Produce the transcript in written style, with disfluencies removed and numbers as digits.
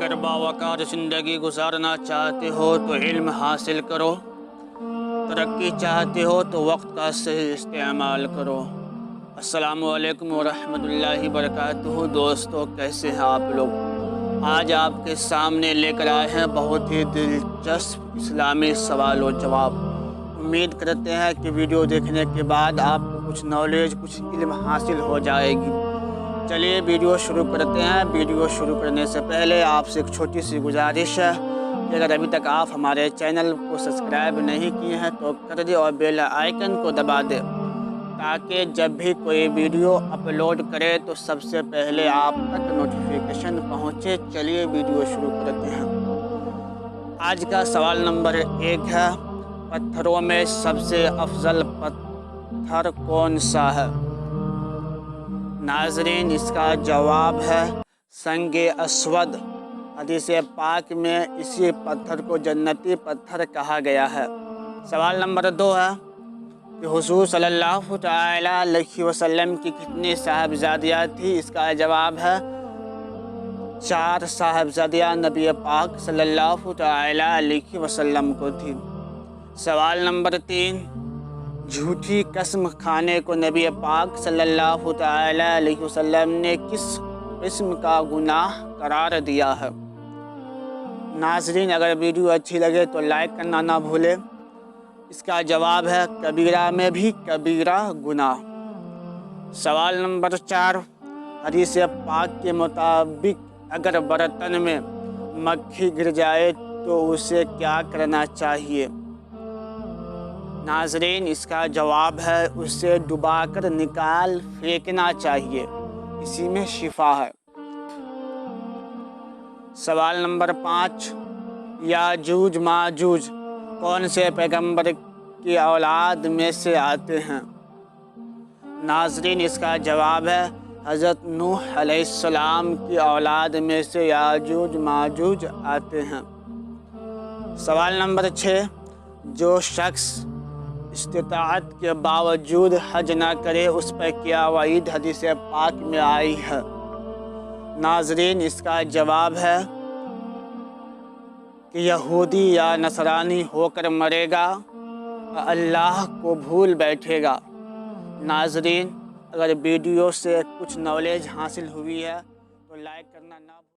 اگر باوقار زندگی گزارنا چاہتے ہو تو علم حاصل کرو، ترقی چاہتے ہو تو وقت کا صحیح استعمال کرو۔ السلام علیکم ورحمۃ اللہ وبرکاتہ۔ دوستو، کیسے ہیں آپ لوگ؟ آج آپ کے سامنے لے کر آئے ہیں بہت ہی دلچسپ اسلامی سوال و جواب۔ امید کرتے ہیں کہ ویڈیو دیکھنے کے بعد آپ کو کچھ نالج، کچھ علم حاصل ہو جائے گی۔ چلیے ویڈیو شروع کرتے ہیں۔ ویڈیو شروع کرنے سے پہلے آپ سے ایک چھوٹی سی گزارش ہے کہ اگر ابھی تک آپ ہمارے چینل کو سبسکرائب نہیں کیے ہیں تو کر دیں اور بیل آئیکن کو دبا دیں، تاکہ جب بھی کوئی ویڈیو اپلوڈ کرے تو سب سے پہلے آپ تک نوٹیفیکیشن پہنچے۔ چلیے ویڈیو شروع کرتے ہیں۔ آج کا سوال نمبر 1 ہے، پتھروں میں سب سے افضل پتھر کون سا ہے؟ ناظرین، اس کا جواب ہے سنگ اسود۔ حدیث پاک میں اسی پتھر کو جنتی پتھر کہا گیا ہے۔ سوال نمبر 2 ہے کہ حضور صلی اللہ تعالی علیہ وسلم کی کتنی صاحبزادیاں تھیں؟ اس کا جواب ہے 4 صاحبزادیاں نبی پاک صلی اللہ تعالی علیہ وسلم کو تھیں۔ سوال نمبر 3، جھوٹی قسم کھانے کو نبی پاک صلی اللہ تعالی علیہ وسلم نے کس قسم کا گناہ قرار دیا ہے؟ ناظرین، اگر ویڈیو اچھی لگے تو لائک کرنا نہ بھولیں۔ اس کا جواب ہے کبیرہ میں بھی کبیرہ گناہ۔ سوال نمبر 4، حدیث پاک کے مطابق اگر برتن میں مکھی گر جائے تو اسے کیا کرنا چاہیے؟ ناظرین، اس کا جواب ہے اسے ڈبا کر نکال پھینکنا چاہیے، اسی میں شفا ہے۔ سوال نمبر 5، یاجوج ماجوج کون سے پیغمبر کی اولاد میں سے آتے ہیں؟ ناظرین، اس کا جواب ہے حضرت نوح علیہ السلام کی اولاد میں سے یاجوج ماجوج آتے ہیں۔ سوال نمبر 6، جو شخص استطاعت کے باوجود حج نہ کرے اس پر کیا وعید حدیث پاک میں آئی ہے؟ ناظرین، اس کا جواب ہے کہ یہودی یا نصرانی ہو کر مرے گا، اللہ کو بھول بیٹھے گا۔ ناظرین، اگر ویڈیو سے کچھ نالج حاصل ہوئی ہے تو لائک کرنا نہ